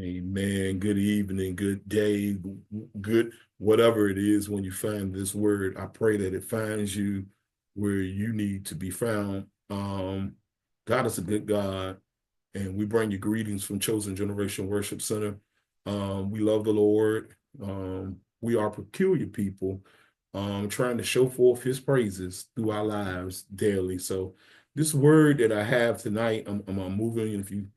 Amen. Good evening, good day, good whatever it is when you find this word. I pray that it finds you where you need to be found. God is a good God, and we bring you greetings from Chosen Generation Worship Center. We love the Lord. We are peculiar people, trying to show forth His praises through our lives daily. So, this word that I have tonight, I'm moving. If you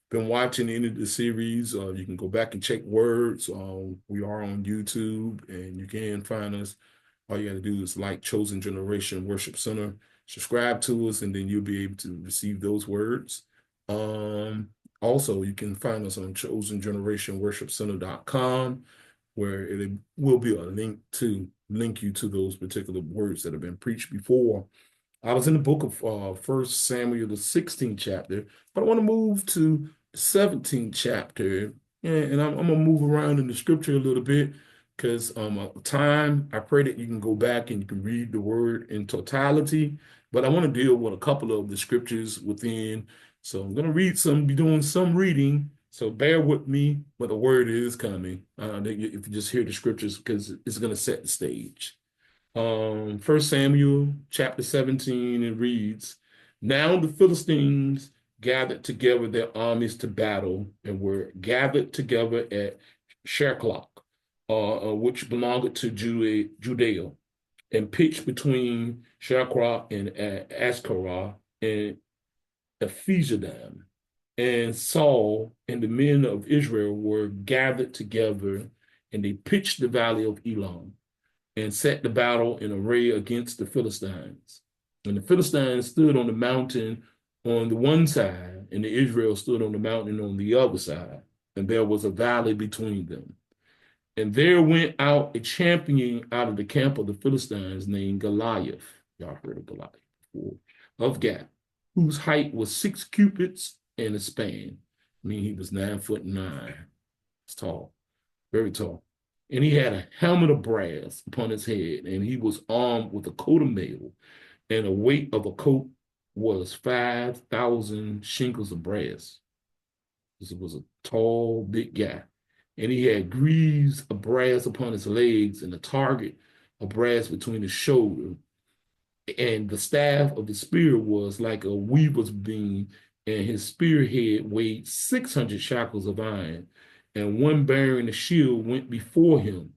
been watching any of the series, you can go back and check words. We are on YouTube and you can find us. All you got to do is like Chosen Generation Worship Center, subscribe to us, and then you'll be able to receive those words. Um, Also, you can find us on chosengenerationworshipcenter.com, where it will be a link to link you to those particular words that have been preached before. I was in the book of 1 Samuel, the 16th chapter, but I want to move to the 17th chapter. And I'm going to move around in the scripture a little bit because time, I pray that you can go back and you can read the word in totality. But I want to deal with a couple of the scriptures within. So I'm going to read some, be doing some reading. So bear with me, but the word is coming. If you just hear the scriptures, because it's going to set the stage. 1 Samuel chapter 17, it reads, Now the Philistines gathered together their armies to battle and were gathered together at Sherlock, which belonged to Judea, and pitched between Sherlock and Askarah and Ephesdam. And Saul and the men of Israel were gathered together, and they pitched the valley of Elam and set the battle in array against the Philistines. And the Philistines stood on the mountain on the one side, and the Israel stood on the mountain on the other side. And there was a valley between them. And there went out a champion out of the camp of the Philistines named Goliath. Y'all heard of Goliath before, of Gath, whose height was 6 cubits and a span. I mean, he was 9'9". It's tall, very tall. And he had a helmet of brass upon his head, and he was armed with a coat of mail, and the weight of a coat was 5,000 shekels of brass. This was a tall, big guy. And he had greaves of brass upon his legs, and a target of brass between his shoulder. And the staff of the spear was like a weaver's beam, and his spearhead weighed 600 shackles of iron. And one bearing a shield went before him.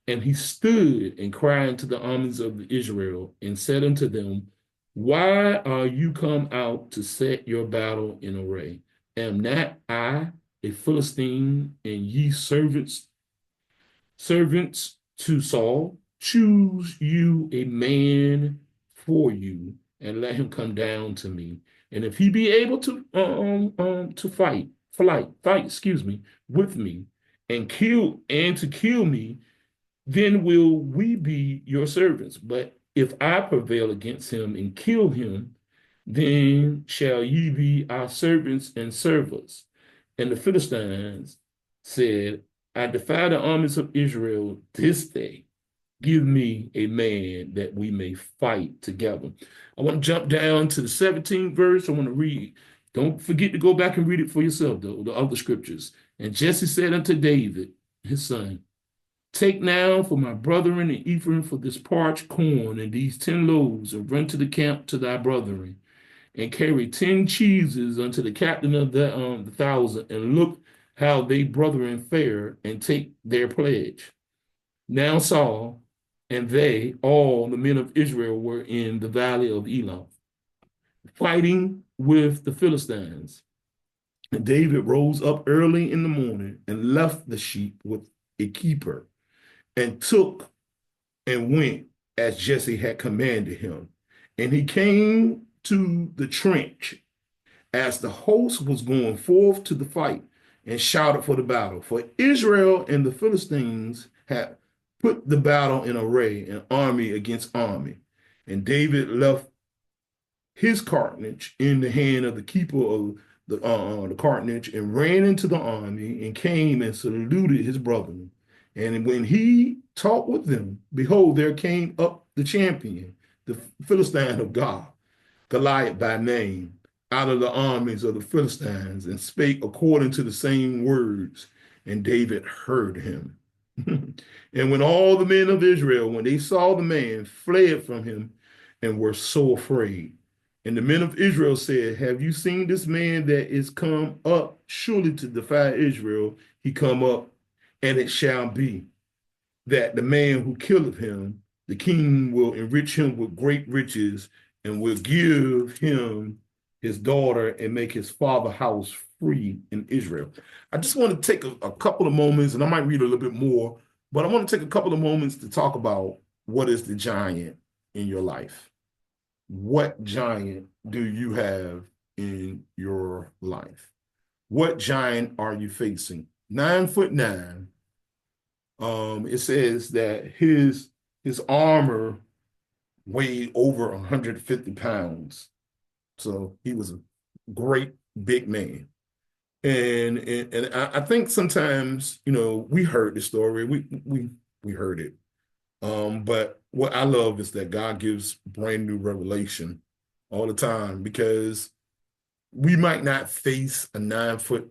And he stood and cried to the armies of Israel and said unto them, Why are you come out to set your battle in array? Am not I a Philistine, and ye servants to Saul? Choose you a man for you, and let him come down to me. And if he be able to excuse me, with me, and to kill me, then will we be your servants. But if I prevail against him and kill him, then shall ye be our servants and serve us. And the Philistines said, I defy the armies of Israel this day. Give me a man that we may fight together. I want to jump down to the 17th verse. I want to read. Don't forget to go back and read it for yourself, though, the other scriptures. And Jesse said unto David, his son, Take now for my brethren and Ephraim for this parched corn and these 10 loaves, and run to the camp to thy brethren, and carry 10 cheeses unto the captain of the 1,000, and look how they brethren fare, and take their pledge. Now Saul and they, all the men of Israel, were in the valley of Elah, fighting with the Philistines. And David rose up early in the morning and left the sheep with a keeper, and took and went as Jesse had commanded him. And he came to the trench as the host was going forth to the fight, and shouted for the battle. For Israel and the Philistines had put the battle in array, and army against army. And David left his cartridge in the hand of the keeper of the cartridge, and ran into the army, and came and saluted his brethren. And when he talked with them, behold, there came up the champion, the Philistine of God, Goliath by name, out of the armies of the Philistines, and spake according to the same words. and David heard him. And when all the men of Israel, when they saw the man, fled from him and were so afraid. And the men of Israel said, have you seen this man that is come up surely to defy Israel? He come up, and it shall be that the man who killeth him, the king will enrich him with great riches and will give him his daughter and make his father house free in Israel. I just want to take a couple of moments, and I might read a little bit more, but I want to take a couple of moments to talk about what is the giant in your life. What giant do you have in your life? What giant are you facing? 9'9". It says that his armor weighed over 150 pounds. So he was a great big man. And I think sometimes, we heard the story. We heard it. But what I love is that God gives brand new revelation all the time, because we might not face a 9'9"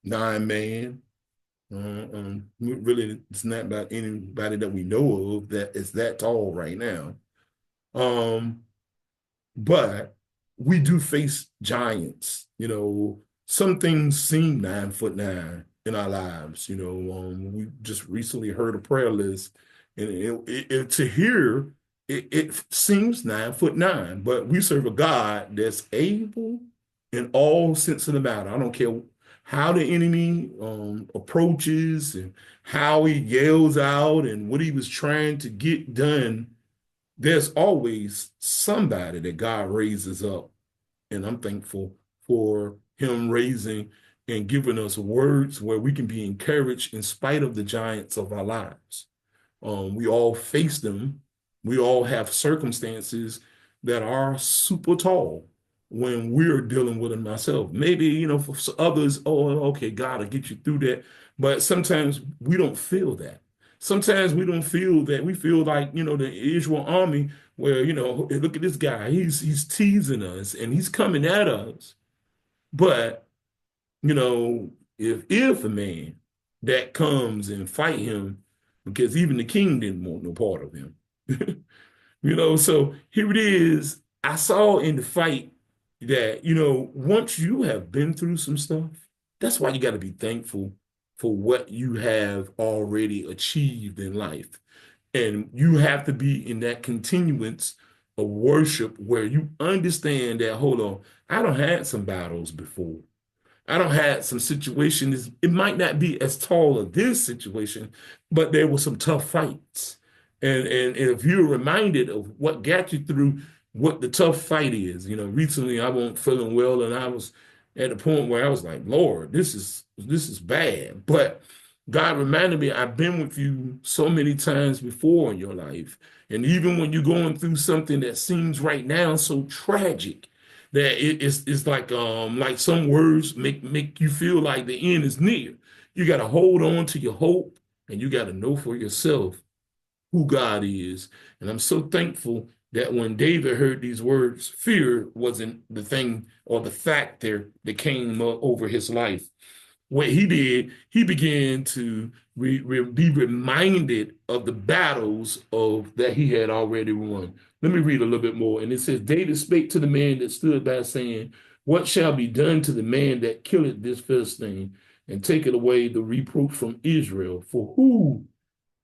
man. Really, it's not about anybody that we know of that is that tall right now. But we do face giants. Some things seem 9'9" in our lives. We just recently heard a prayer list, and to hear it seems 9'9", but we serve a God that's able in all sense of the matter. I don't care how the enemy approaches and how he yells out and what he was trying to get done. There's always somebody that God raises up. And I'm thankful for him raising and giving us words where we can be encouraged in spite of the giants of our lives. We all face them. We all have circumstances that are super tall when we're dealing with them ourselves. Maybe, for others, oh, okay, God will get you through that. But sometimes we don't feel that. Sometimes we don't feel that. We feel like, the Israel army where, look at this guy. He's teasing us and he's coming at us. But, if a man that comes and fight him, because even the king didn't want no part of him. So here it is. I saw in the fight that, once you have been through some stuff, that's why you got to be thankful for what you have already achieved in life. And you have to be in that continuance of worship where you understand that, hold on, I don't had some battles before. I don't had some situations. It might not be as tall as this situation, but there were some tough fights. And if you're reminded of what got you through, what the tough fight is, recently I wasn't feeling well, and I was at a point where I was like, Lord, this is bad. But God reminded me, I've been with you so many times before in your life. And even when you're going through something that seems right now so tragic, that it's like some words make you feel like the end is near. You got to hold on to your hope, and you got to know for yourself who God is. And I'm so thankful that when David heard these words, fear wasn't the thing or the factor that came over his life. What he did, he began to be reminded of the battles that he had already won. Let me read a little bit more. And it says, David spake to the man that stood by, saying, what shall be done to the man that killeth this Philistine, and taketh away the reproach from Israel? For who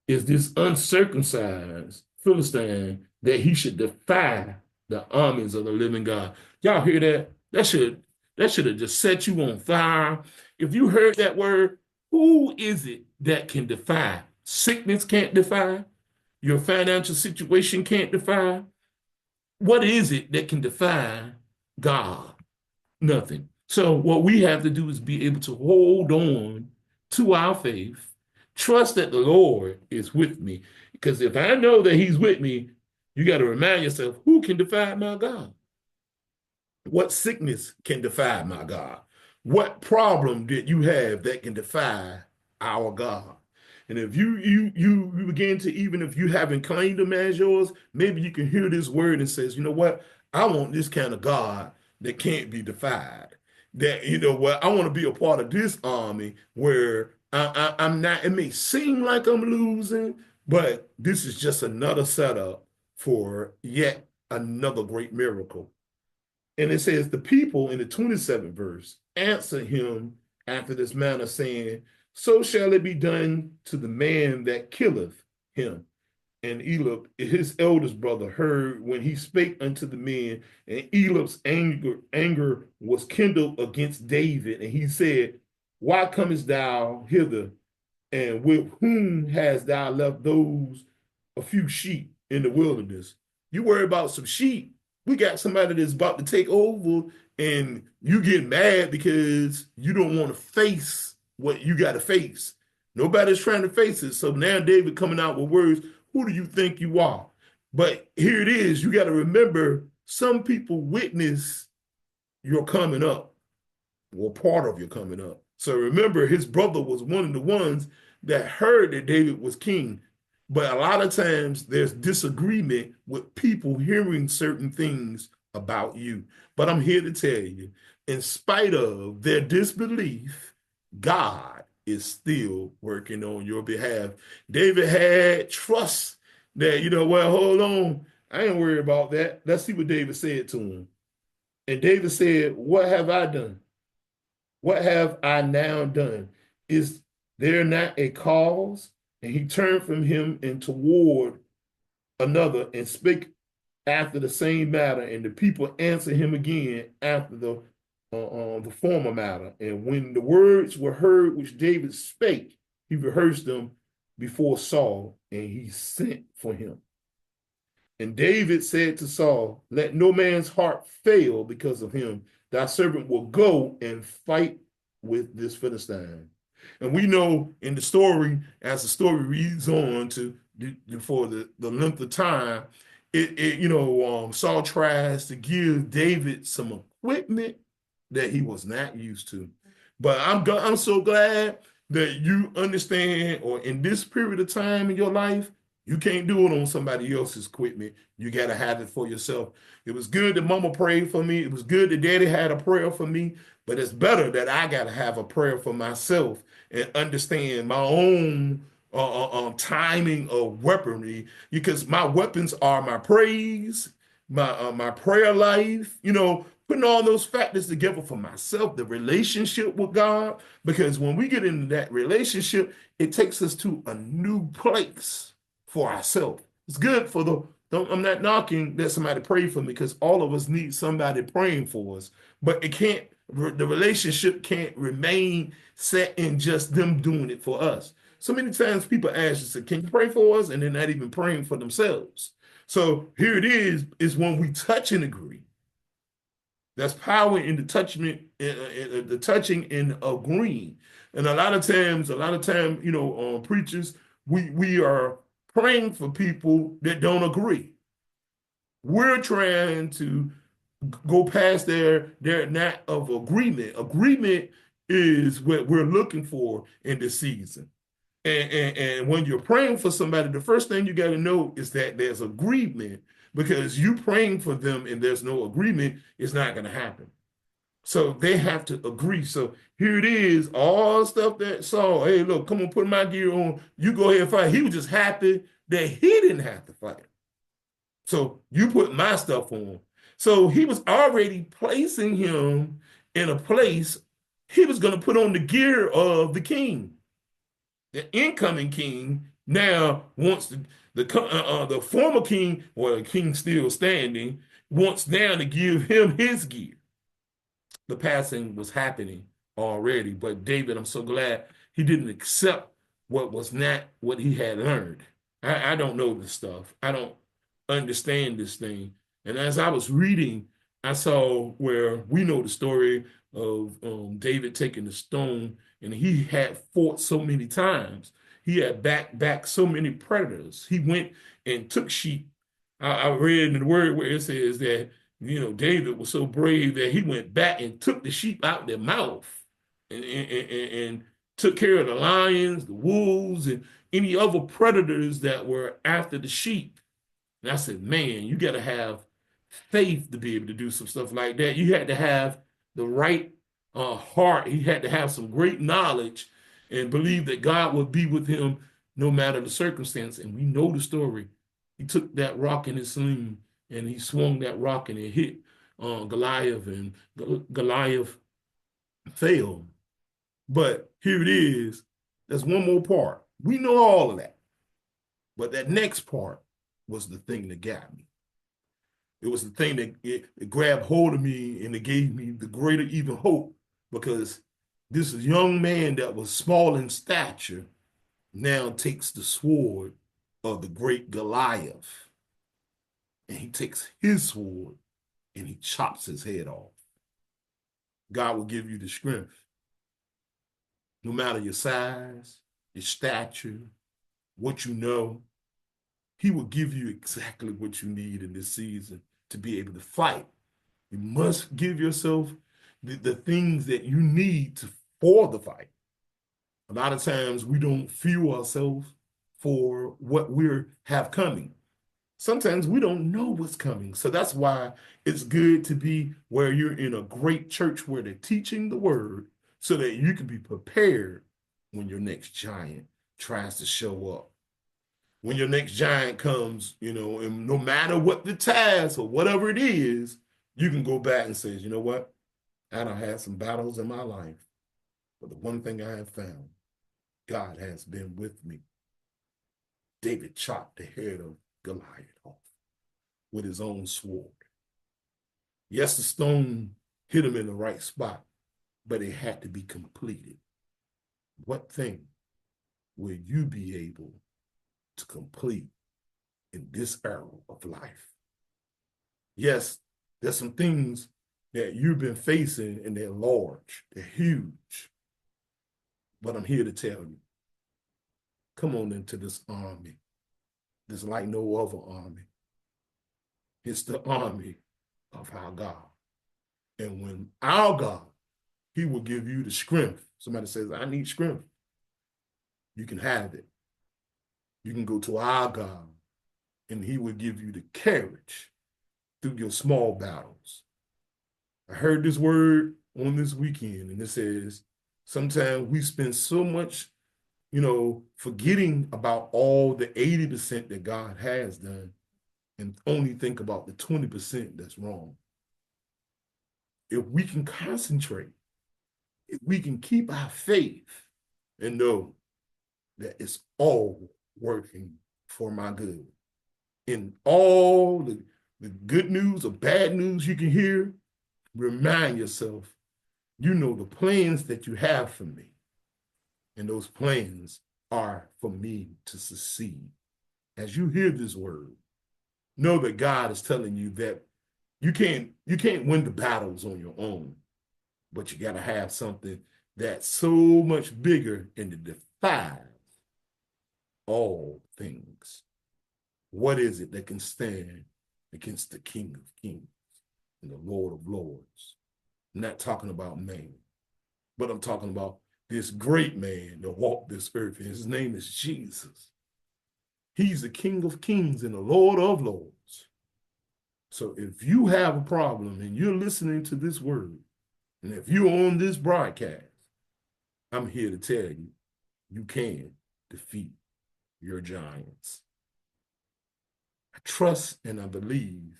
is this uncircumcised Philistine that he should defy the armies of the living God? Y'all hear that? That should have just set you on fire. If you heard that word, who is it that can defy? Sickness can't defy. Your financial situation can't defy. What is it that can defy God? Nothing. So what we have to do is be able to hold on to our faith, trust that the Lord is with me. Because if I know that he's with me, you got to remind yourself, who can defy my God? What sickness can defy my God? What problem did you have that can defy our God? And if you begin to, even if you haven't claimed them as yours, maybe you can hear this word and says, you know what? I want this kind of God that can't be defied. That, I want to be a part of this army where I'm not, it may seem like I'm losing, but this is just another setup for yet another great miracle. And it says, the people in the 27th verse answered him after this manner, saying, so shall it be done to the man that killeth him. And Eliab, his eldest brother, heard when he spake unto the men, and Eliab's anger was kindled against David. And he said, why comest thou hither? And with whom hast thou left those a few sheep in the wilderness? You worry about some sheep. We got somebody that's about to take over, and you get mad because you don't want to face what you got to face. Nobody's trying to face it. So now David coming out with words, who do you think you are? But here it is. You got to remember, some people witness your coming up, or part of your coming up. So remember, his brother was one of the ones that heard that David was king. But a lot of times there's disagreement with people hearing certain things about you. But I'm here to tell you, in spite of their disbelief, God is still working on your behalf. David had trust that, well, hold on, I ain't worried about that. Let's see what David said to him. And David said, what have I done? What have I now done? Is there not a cause? And he turned from him and toward another and spake after the same matter. And the people answered him again after the former matter. And when the words were heard which David spake, he rehearsed them before Saul, and he sent for him. And David said to Saul, let no man's heart fail because of him. Thy servant will go and fight with this Philistine. And we know in the story, as the story reads on for the length of time, Saul tries to give David some equipment that he was not used to. But I'm so glad that you understand, or in this period of time in your life, you can't do it on somebody else's equipment. You got to have it for yourself. It was good that mama prayed for me. It was good that daddy had a prayer for me, but it's better that I got to have a prayer for myself and understand my own timing of weaponry, because my weapons are my praise, my prayer life, putting all those factors together for myself, the relationship with God, because when we get into that relationship, it takes us to a new place for ourselves. It's good for I'm not knocking that somebody pray for me, because all of us need somebody praying for us, but the relationship can't remain set in just them doing it for us. So many times people ask us, can you pray for us? And they're not even praying for themselves. So here it is when we touch and agree. That's power in the touching and agreeing. And a lot of times, preachers, we are praying for people that don't agree. We're trying to go past their not of agreement. Agreement is what we're looking for in this season. And when you're praying for somebody, the first thing you got to know is that there's agreement, because you praying for them and there's no agreement, it's not going to happen. So they have to agree. So here it is, all stuff that Saul, hey, look, come on, put my gear on. You go ahead and fight. He was just happy that he didn't have to fight. So you put my stuff on. So he was already placing him in a place he was going to put on the gear of the king. The incoming king now wants the former king, or the king still standing, wants now to give him his gear. The passing was happening already, but David, I'm so glad he didn't accept what was not what he had learned. I don't know this stuff. I don't understand this thing. And as I was reading, I saw where we know the story of David taking the stone, and he had fought so many times. He had back so many predators. He went and took sheep. I read in the word where it says that David was so brave that he went back and took the sheep out their mouth, and took care of the lions, the wolves, and any other predators that were after the sheep. And I said, man, you got to have faith to be able to do some stuff like that. You had to have the right heart. He had to have some great knowledge and believed that God would be with him no matter the circumstance. And we know the story. He took that rock in his sling and he swung that rock and it hit Goliath, and Goliath fell. But here it is. There's one more part. We know all of that. But that next part was the thing that got me. It was the thing that it grabbed hold of me, and it gave me the greater even hope, because this young man that was small in stature now takes the sword of the great Goliath, and he takes his sword and he chops his head off. God will give you the strength, no matter your size, your stature, what you know. He will give you exactly what you need in this season to be able to fight. You must give yourself the things that you need for the fight. A lot of times we don't fuel ourselves for what we have coming. Sometimes we don't know what's coming. So that's why it's good to be where you're in a great church where they're teaching the word, so that you can be prepared when your next giant tries to show up. When your next giant comes, and no matter what the task or whatever it is, you can go back and say, you know what? I done had some battles in my life, but the one thing I have found, God has been with me. David chopped the head of Goliath off with his own sword. Yes, the stone hit him in the right spot, but it had to be completed. What thing will you be able to complete in this era of life? Yes, there's some things that you've been facing, and they're large, they're huge. But I'm here to tell you, come on into this army. There's like no other army. It's the army of our God. And when our God, he will give you the strength. Somebody says, I need strength. You can have it. You can go to our God, and he will give you the courage through your small battles. I heard this word on this weekend, and it says, sometimes we spend so much, forgetting about all the 80% that God has done, and only think about the 20% that's wrong. If we can concentrate, if we can keep our faith and know that it's all working for my good, in all the good news or bad news you can hear, remind yourself, the plans that you have for me. And those plans are for me to succeed. As you hear this word, know that God is telling you that you can't win the battles on your own, but you got to have something that's so much bigger and it defies all things. What is it that can stand against the King of Kings and the Lord of Lords? I'm not talking about man, but I'm talking about this great man that walked this earth, and his name is Jesus. He's the King of Kings and the Lord of Lords. So if you have a problem and you're listening to this word, and if you're on this broadcast, I'm here to tell you, you can defeat your giants. I trust and I believe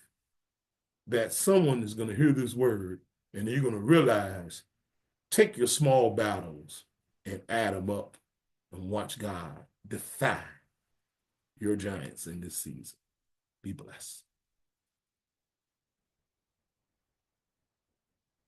that someone is going to hear this word, and you're going to realize, take your small battles and add them up and watch God defy your giants in this season. Be blessed.